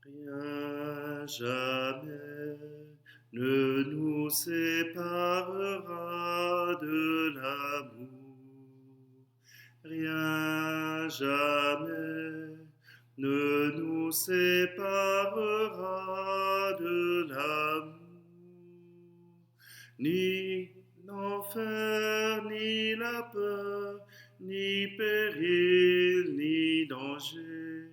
Rien jamais ne nous séparera de l'amour. Rien jamais ne nous séparera de l'amour. Ni l'enfer, ni la peur, ni péril, ni danger,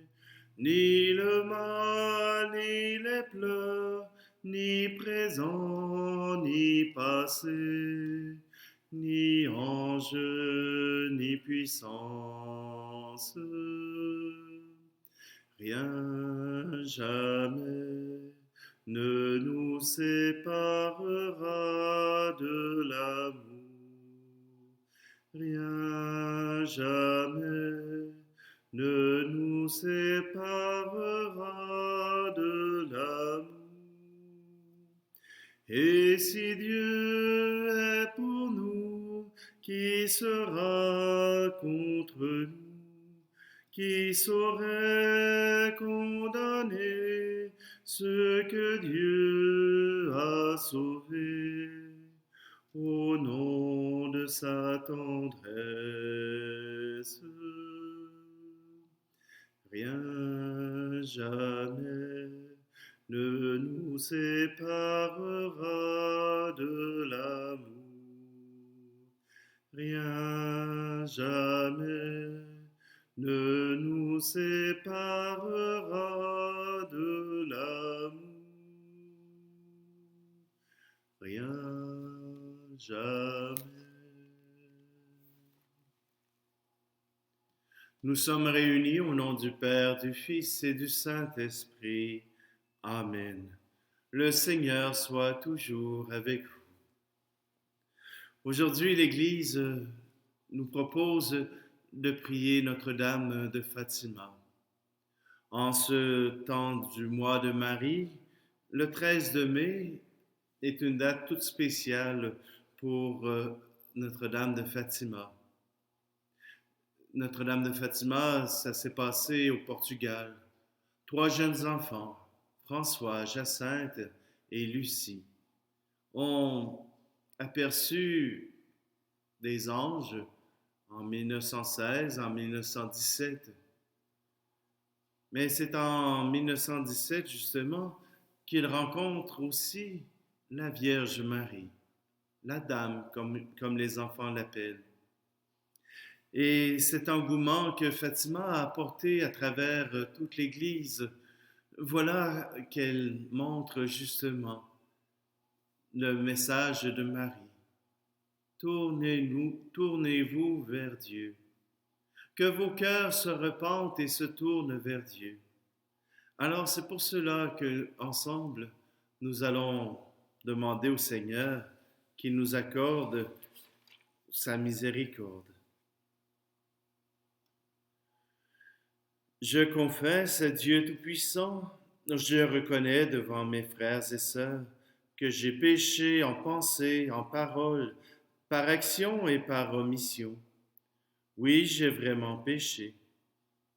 ni le mal, ni les pleurs, ni présent, ni passé, ni ange, ni puissance. Rien jamais ne nous séparera de l'amour. Rien jamais ne nous séparera de l'amour. Et si Dieu est pour nous, qui sera contre nous? Qui saurait condamner ce que Dieu a sauvé au nom de sa tendresse? Rien jamais ne nous séparera de l'amour. Rien jamais ne nous séparera de l'amour. Rien jamais. Nous sommes réunis au nom du Père, du Fils et du Saint-Esprit. Amen. Le Seigneur soit toujours avec vous. Aujourd'hui, l'Église nous propose de prier Notre-Dame de Fatima. En ce temps du mois de Marie, le 13 de mai est une date toute spéciale pour Notre-Dame de Fatima. Notre-Dame de Fatima, ça s'est passé au Portugal. 3 jeunes enfants, François, Jacinthe et Lucie, ont aperçu des anges en 1916, en 1917. Mais c'est en 1917, justement, qu'ils rencontrent aussi la Vierge Marie, la Dame, comme les enfants l'appellent. Et cet engouement que Fatima a apporté à travers toute l'Église, voilà qu'elle montre justement le message de Marie. Tournez-vous vers Dieu. Que vos cœurs se repentent et se tournent vers Dieu. Alors c'est pour cela que ensemble nous allons demander au Seigneur qu'il nous accorde sa miséricorde. Je confesse à Dieu Tout-Puissant, je reconnais devant mes frères et sœurs que j'ai péché en pensée, en parole, par action et par omission. Oui, j'ai vraiment péché.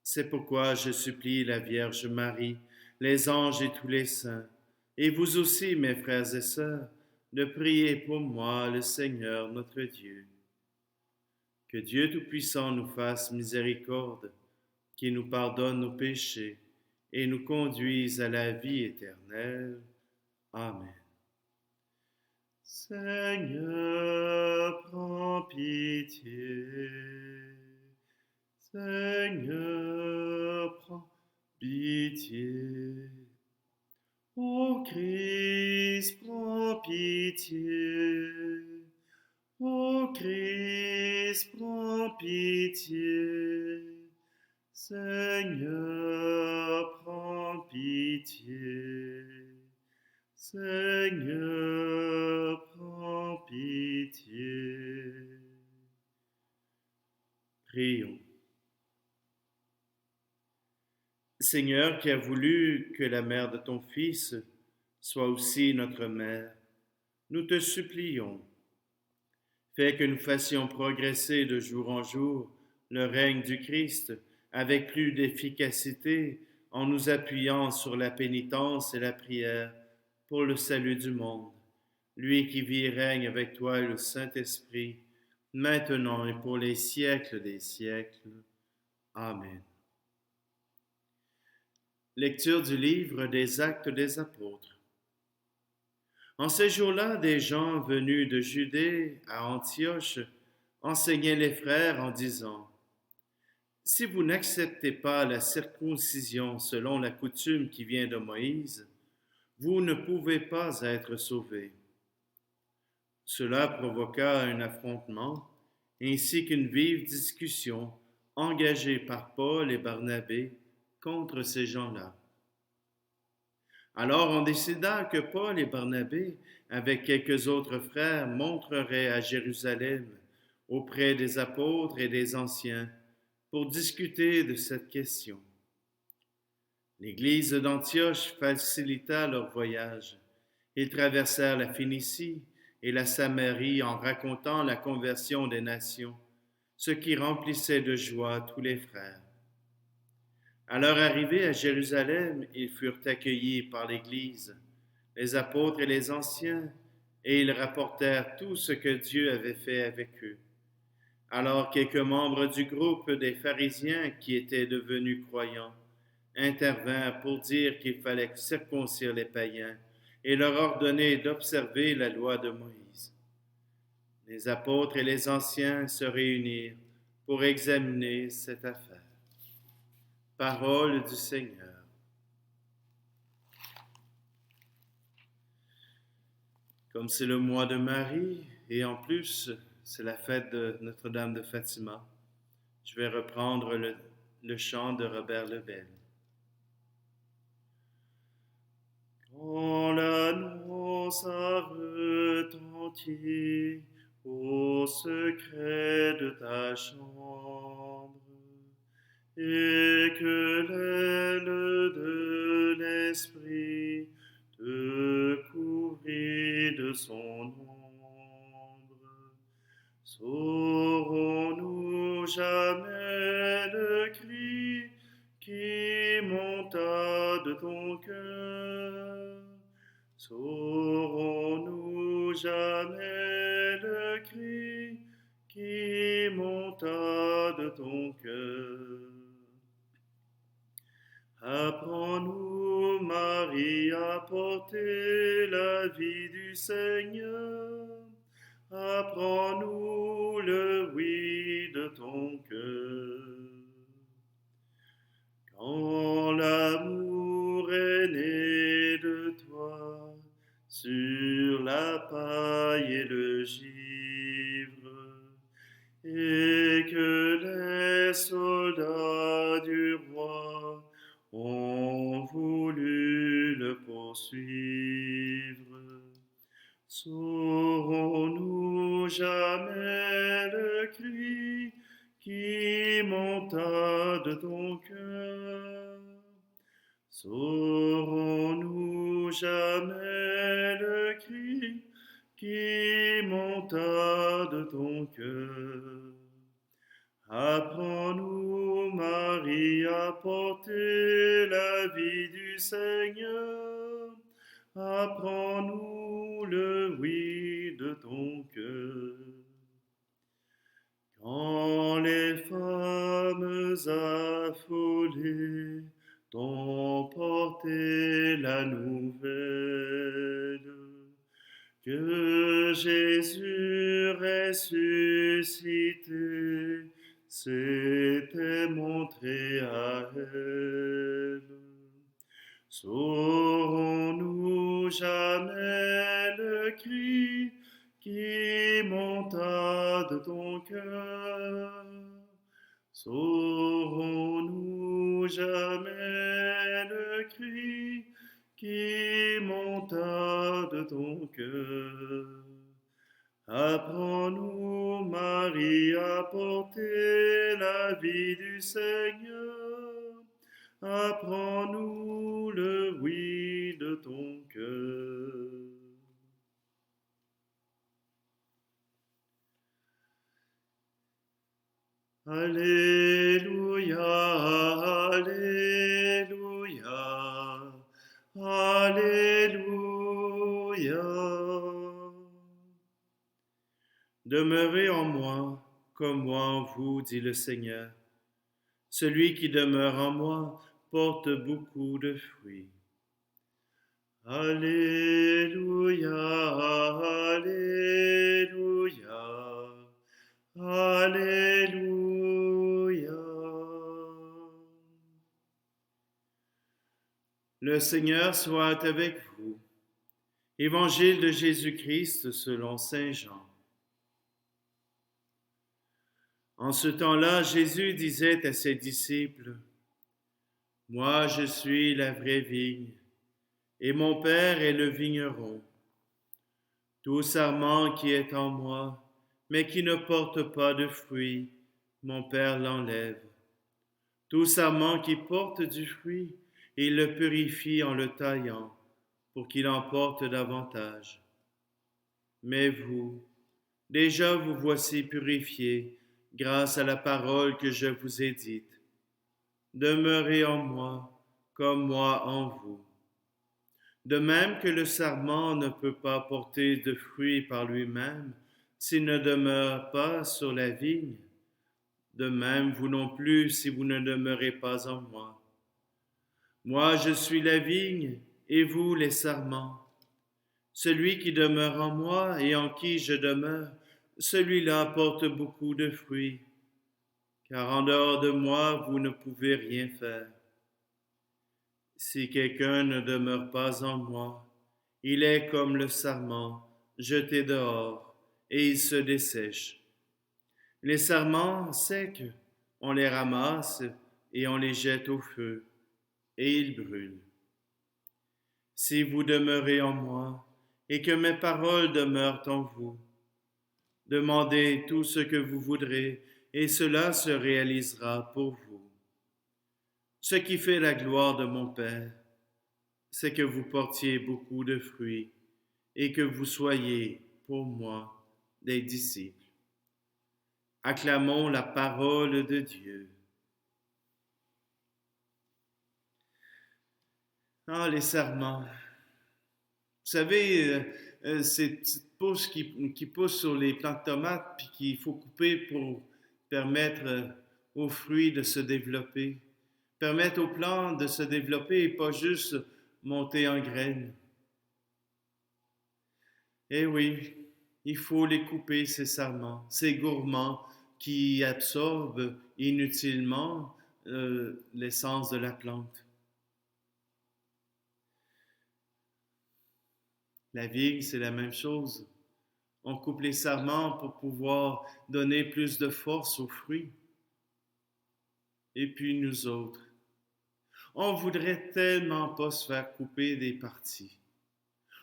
C'est pourquoi je supplie la Vierge Marie, les anges et tous les saints, et vous aussi, mes frères et sœurs, de prier pour moi, le Seigneur notre Dieu. Que Dieu Tout-Puissant nous fasse miséricorde, qu'il nous pardonne nos péchés et nous conduise à la vie éternelle. Amen. Seigneur, prends pitié. Seigneur, prends pitié. Ô Christ, prends pitié. Ô Christ, prends pitié. Seigneur, prends pitié. Seigneur, prends pitié. Prions. Seigneur, qui as voulu que la mère de ton Fils soit aussi notre mère, nous te supplions. Fais que nous fassions progresser de jour en jour le règne du Christ avec plus d'efficacité en nous appuyant sur la pénitence et la prière pour le salut du monde, lui qui vit et règne avec toi et le Saint-Esprit, maintenant et pour les siècles des siècles. Amen. Lecture du livre des Actes des Apôtres. En ces jours-là, des gens venus de Judée à Antioche enseignaient les frères en disant: Si vous n'acceptez pas la circoncision selon la coutume qui vient de Moïse, vous ne pouvez pas être sauvés. Cela provoqua un affrontement ainsi qu'une vive discussion engagée par Paul et Barnabé contre ces gens-là. Alors on décida que Paul et Barnabé, avec quelques autres frères, montreraient à Jérusalem auprès des apôtres et des anciens pour discuter de cette question. L'église d'Antioche facilita leur voyage. Ils traversèrent la Phénicie et la Samarie en racontant la conversion des nations, ce qui remplissait de joie tous les frères. À leur arrivée à Jérusalem, ils furent accueillis par l'Église, les apôtres et les anciens, et ils rapportèrent tout ce que Dieu avait fait avec eux. Alors quelques membres du groupe des pharisiens qui étaient devenus croyants intervinrent pour dire qu'il fallait circoncire les païens et leur ordonner d'observer la loi de Moïse. Les apôtres et les anciens se réunirent pour examiner cette affaire. Parole du Seigneur. Comme c'est le mois de Marie, et en plus, c'est la fête de Notre-Dame de Fatima, je vais reprendre le chant de Robert Lebel. Quand l'annonce a retenti au secret de ta chambre, et que l'aile de l'Esprit te couvrit de son ombre, saurons-nous jamais le cri qui monta de ton cœur? Saurons-nous jamais le cri qui monta de ton cœur? Apprends-nous, Marie, à porter la vie du Seigneur. Apprends-nous le oui de ton cœur. Quand l'amour est né de toi, sur la paille et le givre, et que les soldats du roi ont voulu le poursuivre, saurons-nous jamais le cri qui monta de ton cœur? Saurons-nous jamais le cri qui monta de ton cœur? Apprends-nous, Marie, à porter la vie du Seigneur. Apprends-nous le oui de ton cœur. Quand les femmes affolées t'ont porté la nouvelle que Jésus ressuscité s'était montré à elle, saurons-nous jamais le cri qui monta de ton cœur? Saurons-nous jamais le cri qui monta de ton cœur? Apprends-nous, Marie, à porter la vie du Seigneur. Apprends-nous le oui de ton cœur. Alléluia, Alléluia, Demeurez en moi, comme moi en vous, dit le Seigneur. Celui qui demeure en moi porte beaucoup de fruits. Alléluia, Alléluia, Alléluia. Le Seigneur soit avec vous. Évangile de Jésus-Christ selon Saint Jean. En ce temps-là, Jésus disait à ses disciples, « Moi, je suis la vraie vigne, et mon Père est le vigneron. Tout sarment qui est en moi, mais qui ne porte pas de fruits, mon Père l'enlève. Tout sarment qui porte du fruit, il le purifie en le taillant, pour qu'il en porte davantage. Mais vous, déjà vous voici purifiés grâce à la parole que je vous ai dite. Demeurez en moi, comme moi en vous. De même que le sarment ne peut pas porter de fruits par lui-même s'il ne demeure pas sur la vigne, de même vous non plus si vous ne demeurez pas en moi. Moi je suis la vigne et vous les sarments. Celui qui demeure en moi et en qui je demeure, celui-là porte beaucoup de fruits, car en dehors de moi vous ne pouvez rien faire. Si quelqu'un ne demeure pas en moi, il est comme le sarment jeté dehors, et il se dessèche. Les sarments secs, on les ramasse et on les jette au feu, et ils brûlent. Si vous demeurez en moi, et que mes paroles demeurent en vous, demandez tout ce que vous voudrez, et cela se réalisera pour vous. Ce qui fait la gloire de mon Père, c'est que vous portiez beaucoup de fruits et que vous soyez, pour moi, des disciples. Acclamons la parole de Dieu. Ah, les sarments. Vous savez, ces petites pousses qui poussent sur les plants de tomates puis qu'il faut couper pour permettre aux fruits de se développer, permettre aux plantes de se développer et pas juste monter en graines. Eh oui, il faut les couper, ces sarments, ces gourmands qui absorbent inutilement l'essence de la plante. La vigne, c'est la même chose. On coupe les sarments pour pouvoir donner plus de force aux fruits. Et puis nous autres, on voudrait tellement pas se faire couper des parties.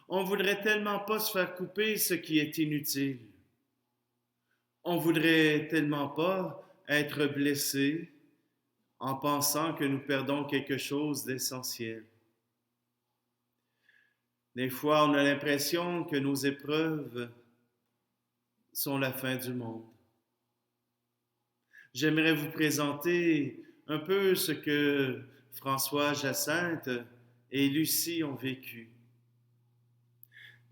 On voudrait tellement pas se faire couper ce qui est inutile. On voudrait tellement pas être blessé en pensant que nous perdons quelque chose d'essentiel. Des fois, on a l'impression que nos épreuves sont la fin du monde. J'aimerais vous présenter un peu ce que François Jacinthe et Lucie ont vécu.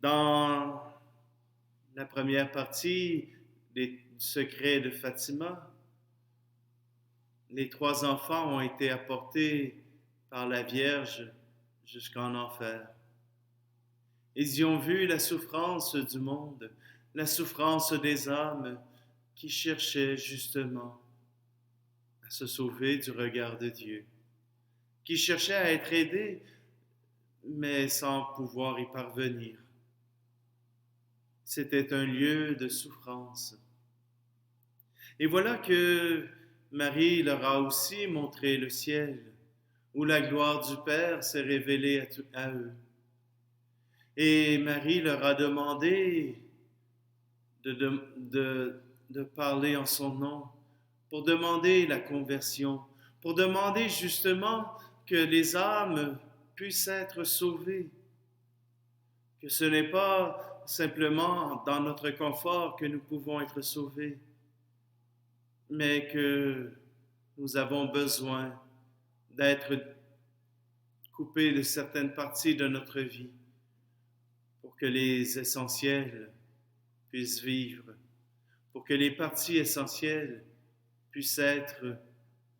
Dans la première partie des secrets de Fatima, les 3 enfants ont été apportés par la Vierge jusqu'en enfer. Ils y ont vu la souffrance du monde, la souffrance des âmes qui cherchaient justement à se sauver du regard de Dieu, qui cherchaient à être aidés, mais sans pouvoir y parvenir. C'était un lieu de souffrance. Et voilà que Marie leur a aussi montré le ciel, où la gloire du Père s'est révélée à eux. Et Marie leur a demandé de parler en son nom, pour demander la conversion, pour demander justement que les âmes puissent être sauvées, que ce n'est pas simplement dans notre confort que nous pouvons être sauvés, mais que nous avons besoin d'être coupés de certaines parties de notre vie pour que les essentiels puissent vivre, pour que les parties essentielles puissent être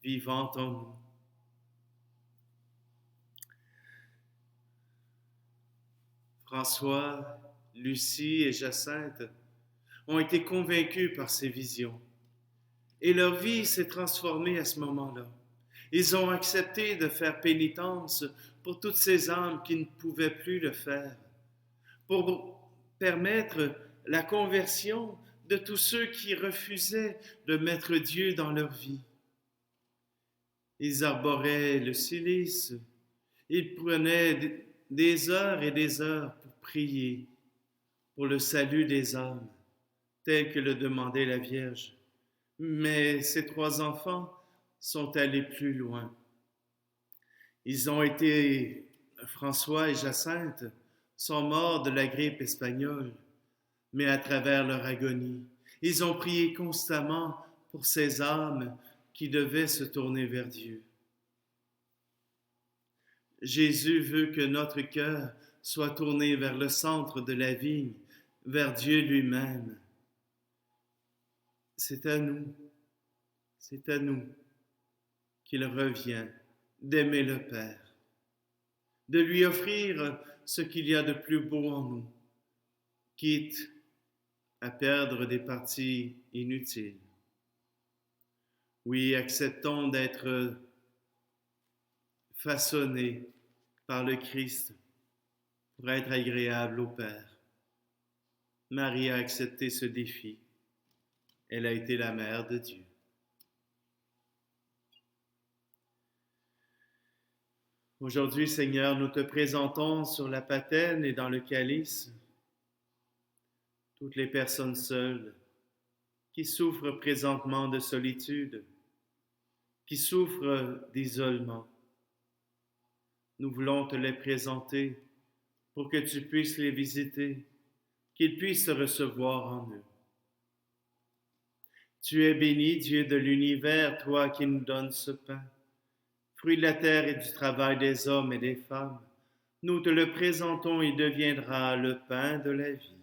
vivantes en nous. François, Lucie et Jacinthe ont été convaincus par ces visions et leur vie s'est transformée à ce moment-là. Ils ont accepté de faire pénitence pour toutes ces âmes qui ne pouvaient plus le faire, pour permettre la conversion de tous ceux qui refusaient de mettre Dieu dans leur vie. Ils arboraient le cilice, ils prenaient des heures et des heures pour prier pour le salut des âmes, tel que le demandait la Vierge. Mais ces 3 enfants sont allés plus loin. François et Jacinthe sont morts de la grippe espagnole, mais à travers leur agonie, ils ont prié constamment pour ces âmes qui devaient se tourner vers Dieu. Jésus veut que notre cœur soit tourné vers le centre de la vigne, vers Dieu lui-même. C'est à nous qu'il revient d'aimer le Père, de lui offrir ce qu'il y a de plus beau en nous, quitte à perdre des parties inutiles. Oui, acceptons d'être façonnés par le Christ pour être agréable au Père. Marie a accepté ce défi. Elle a été la mère de Dieu. Aujourd'hui, Seigneur, nous te présentons sur la patène et dans le calice toutes les personnes seules qui souffrent présentement de solitude, qui souffrent d'isolement. Nous voulons te les présenter pour que tu puisses les visiter, qu'ils puissent te recevoir en eux. Tu es béni, Dieu de l'univers, toi qui nous donnes ce pain, fruit de la terre et du travail des hommes et des femmes. Nous te le présentons, il deviendra le pain de la vie.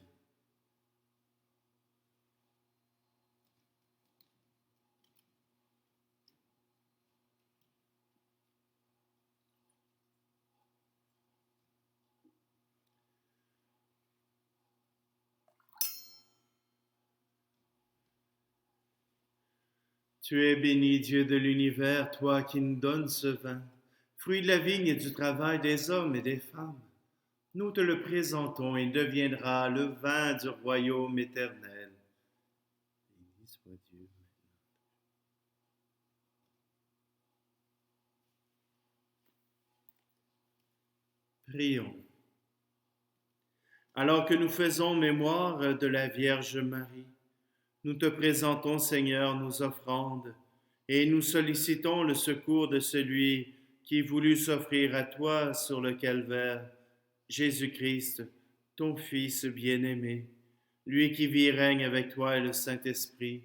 Tu es béni, Dieu de l'univers, toi qui nous donnes ce vin, fruit de la vigne et du travail des hommes et des femmes. Nous te le présentons, il deviendra le vin du royaume éternel. Béni soit Dieu. Prions. Alors que nous faisons mémoire de la Vierge Marie, nous te présentons, Seigneur, nos offrandes et nous sollicitons le secours de celui qui voulut s'offrir à toi sur le calvaire, Jésus-Christ, ton Fils bien-aimé, lui qui vit et règne avec toi et le Saint-Esprit,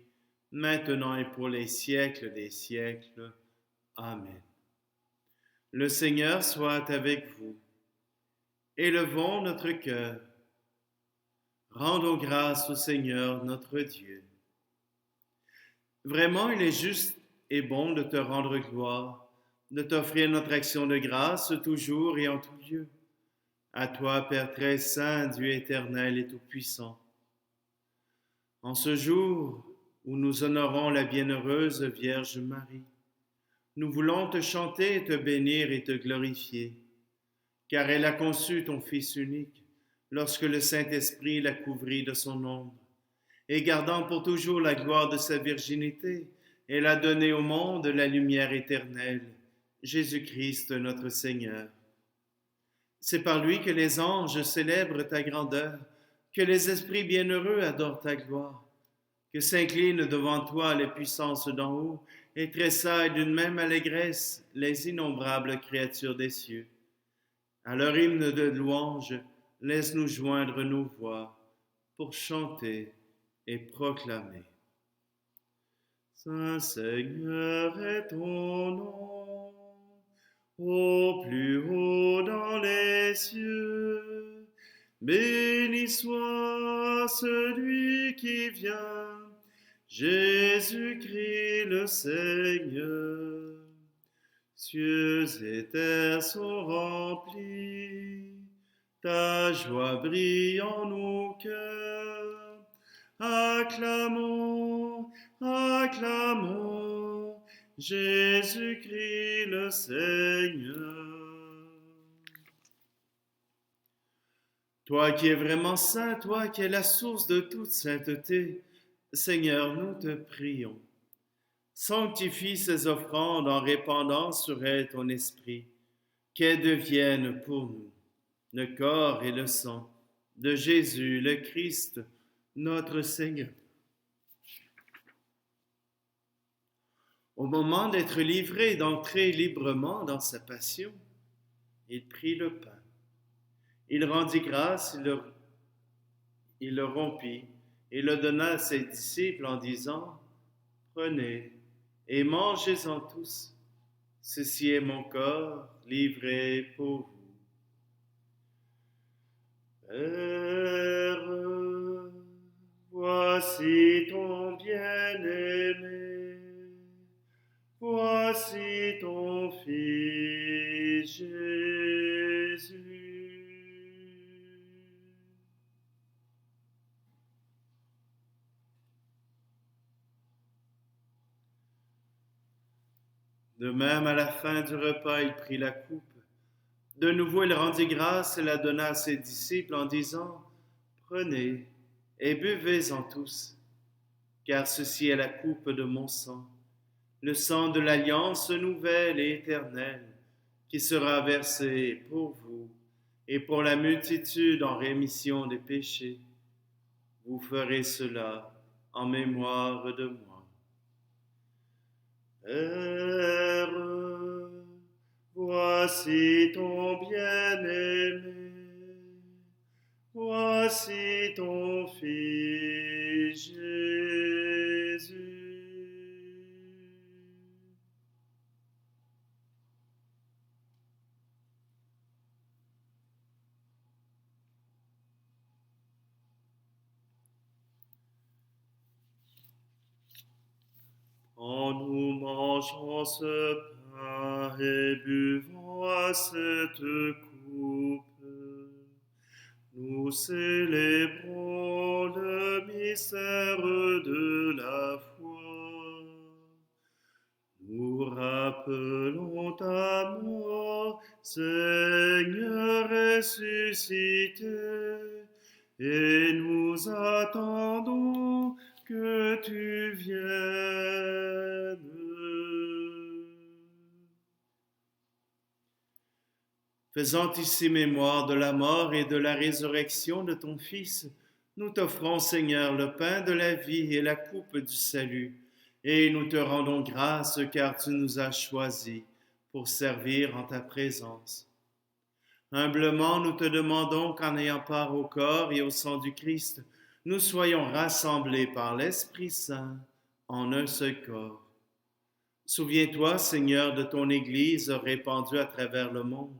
maintenant et pour les siècles des siècles. Amen. Le Seigneur soit avec vous. Élevons notre cœur. Rendons grâce au Seigneur notre Dieu. Vraiment, il est juste et bon de te rendre gloire, de t'offrir notre action de grâce toujours et en tout lieu. À toi, Père très saint, Dieu éternel et tout-puissant. En ce jour où nous honorons la bienheureuse Vierge Marie, nous voulons te chanter, te bénir et te glorifier, car elle a conçu ton Fils unique lorsque le Saint-Esprit la couvrit de son ombre. Et gardant pour toujours la gloire de sa virginité, elle a donné au monde la lumière éternelle, Jésus-Christ notre Seigneur. C'est par lui que les anges célèbrent ta grandeur, que les esprits bienheureux adorent ta gloire, que s'inclinent devant toi les puissances d'en haut et tressaillent d'une même allégresse les innombrables créatures des cieux. À leur hymne de louange, laisse-nous joindre nos voix pour chanter et proclamer. Saint Seigneur est ton nom, au plus haut dans les cieux. Béni soit celui qui vient Jésus-Christ le Seigneur. Cieux et terre sont remplis, ta joie brille en nos cœurs. Acclamons, acclamons, Jésus-Christ le Seigneur. Toi qui es vraiment saint, toi qui es la source de toute sainteté, Seigneur, nous te prions. Sanctifie ces offrandes en répandant sur elles ton esprit, qu'elles deviennent pour nous le corps et le sang de Jésus le Christ, notre Seigneur. Au moment d'être livré et d'entrer librement dans sa passion, il prit le pain. Il rendit grâce, il le rompit et le donna à ses disciples en disant, « Prenez et mangez-en tous. Ceci est mon corps livré pour vous. » Père, voici ton bien-aimé, voici ton Fils Jésus. De même, à la fin du repas, il prit la coupe. De nouveau, il rendit grâce et la donna à ses disciples en disant, « Prenez et buvez-en tous, car ceci est la coupe de mon sang, le sang de l'alliance nouvelle et éternelle, qui sera versé pour vous et pour la multitude en rémission des péchés. Vous ferez cela en mémoire de moi. » Père, voici ton bien-aimé, voici ton Fils Jésus. En nous mangeant ce pain et buvant à cette coupe, nous célébrons le mystère de la foi. Nous rappelons ta mort, Seigneur ressuscité, et nous attendons que tu viennes. Faisant ici mémoire de la mort et de la résurrection de ton Fils, nous t'offrons, Seigneur, le pain de la vie et la coupe du salut, et nous te rendons grâce car tu nous as choisis pour servir en ta présence. Humblement, nous te demandons qu'en ayant part au corps et au sang du Christ, nous soyons rassemblés par l'Esprit Saint en un seul corps. Souviens-toi, Seigneur, de ton Église répandue à travers le monde.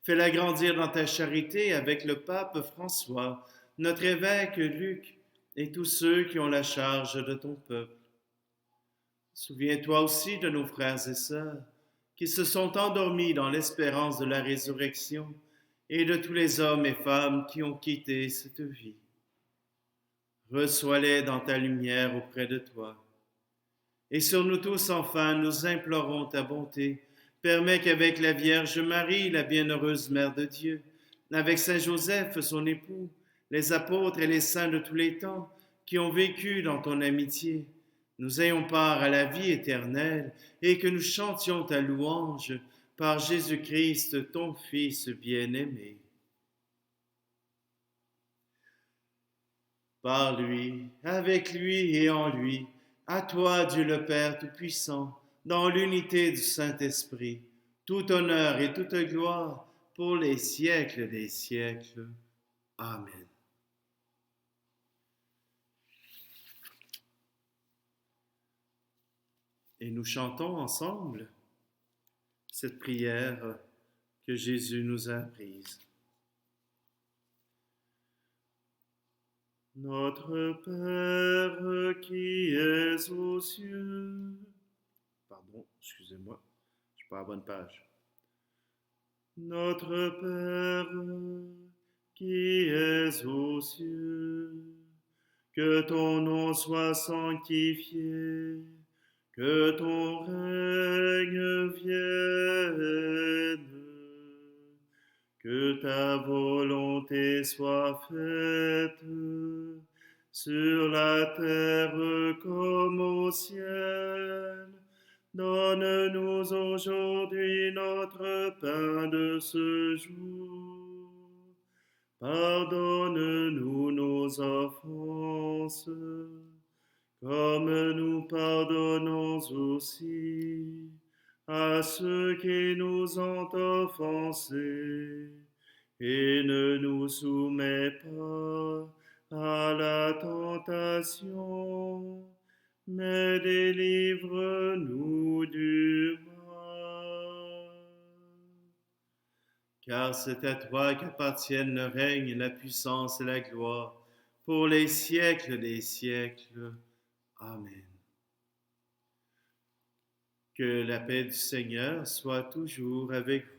Fais-la grandir dans ta charité avec le pape François, notre évêque Luc et tous ceux qui ont la charge de ton peuple. Souviens-toi aussi de nos frères et sœurs qui se sont endormis dans l'espérance de la résurrection et de tous les hommes et femmes qui ont quitté cette vie. Reçois-les dans ta lumière auprès de toi. Et sur nous tous, enfin, nous implorons ta bonté. Permets qu'avec la Vierge Marie, la bienheureuse Mère de Dieu, avec Saint Joseph, son époux, les apôtres et les saints de tous les temps qui ont vécu dans ton amitié, nous ayons part à la vie éternelle et que nous chantions ta louange par Jésus-Christ, ton Fils bien-aimé. Par lui, avec lui et en lui, à toi, Dieu le Père Tout-Puissant, dans l'unité du Saint-Esprit, tout honneur et toute gloire pour les siècles des siècles. Amen. Et nous chantons ensemble cette prière que Jésus nous a apprise. Notre Père qui es aux cieux. Pardon, excusez-moi, je suis pas à la bonne page. Notre Père qui es aux cieux, que ton nom soit sanctifié, que ton règne vienne, que ta volonté soit faite sur la terre comme au ciel. Donne-nous aujourd'hui notre pain de ce jour. Pardonne-nous nos offenses, comme nous pardonnons aussi à ceux qui nous ont offensés. Et ne nous soumets pas à la tentation, mais délivre-nous du mal. Car c'est à toi qu'appartiennent le règne, la puissance et la gloire, pour les siècles des siècles. Amen. Que la paix du Seigneur soit toujours avec vous.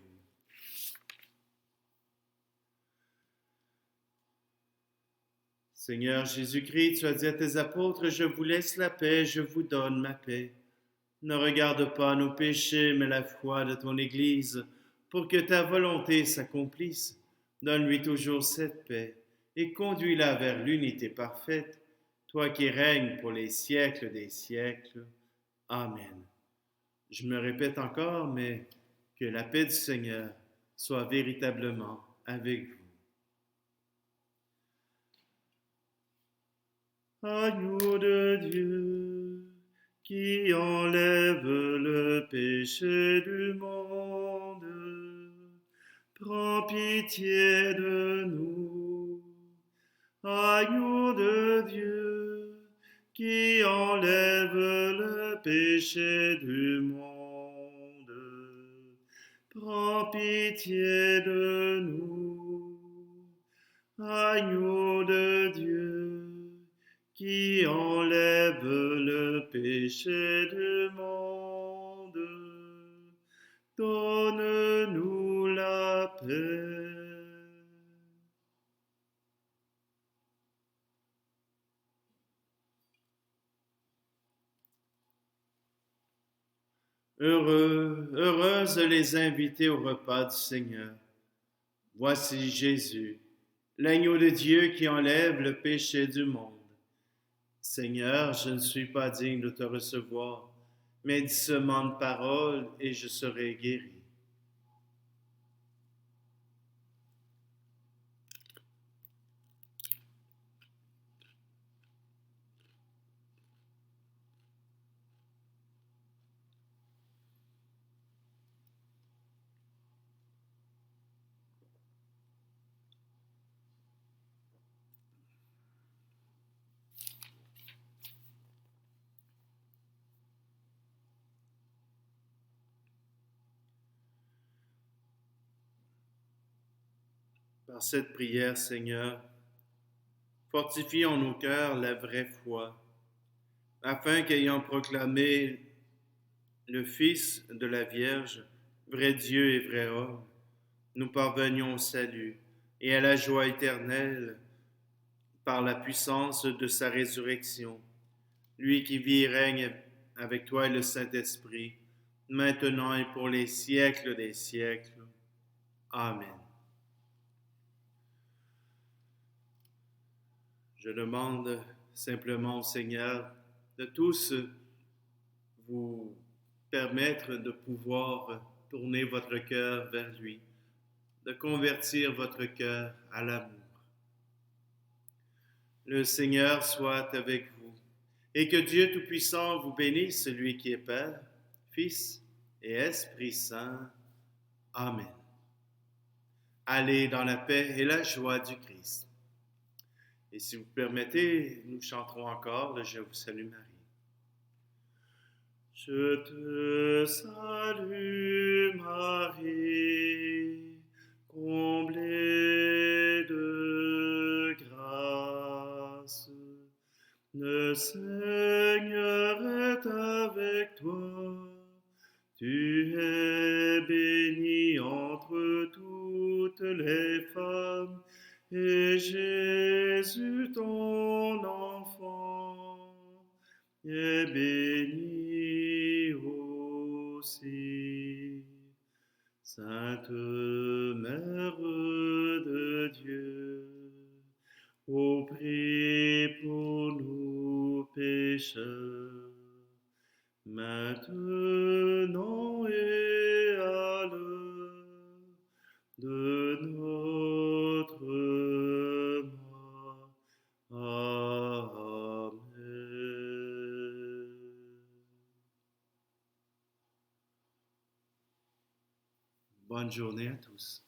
Seigneur Jésus-Christ, tu as dit à tes apôtres, je vous laisse la paix, je vous donne ma paix. Ne regarde pas nos péchés, mais la foi de ton Église, pour que ta volonté s'accomplisse. Donne-lui toujours cette paix et conduis-la vers l'unité parfaite, toi qui règnes pour les siècles des siècles. Amen. Je me répète encore, mais que la paix du Seigneur soit véritablement avec vous. Agneau de Dieu, qui enlève le péché du monde, prends pitié de nous. Agneau de Dieu, qui enlève le péché du monde, prends pitié de nous. Agneau de Dieu, qui enlève le péché du monde, donne-nous la paix. Heureuses les invités au repas du Seigneur. Voici Jésus, l'agneau de Dieu qui enlève le péché du monde. Seigneur, je ne suis pas digne de te recevoir, mais dis seulement une parole et je serai guéri. Par cette prière, Seigneur, fortifie en nos cœurs la vraie foi, afin qu'ayant proclamé le Fils de la Vierge, vrai Dieu et vrai homme, nous parvenions au salut et à la joie éternelle par la puissance de sa résurrection. Lui qui vit et règne avec toi et le Saint-Esprit, maintenant et pour les siècles des siècles. Amen. Je demande simplement au Seigneur de tous vous permettre de pouvoir tourner votre cœur vers lui, de convertir votre cœur à l'amour. Le Seigneur soit avec vous et que Dieu Tout-Puissant vous bénisse, celui qui est Père, Fils et Esprit Saint. Amen. Allez dans la paix et la joie du Christ. Et si vous permettez, nous chanterons encore le Je vous salue Marie. Je te salue Marie, comblée de grâce. Jésus, ton enfant, est béni aussi. Sainte Mère de Dieu, ô prie pour nous pécheurs, maintenant et à l'heure de notre mort. Amen. Bonne journée à tous.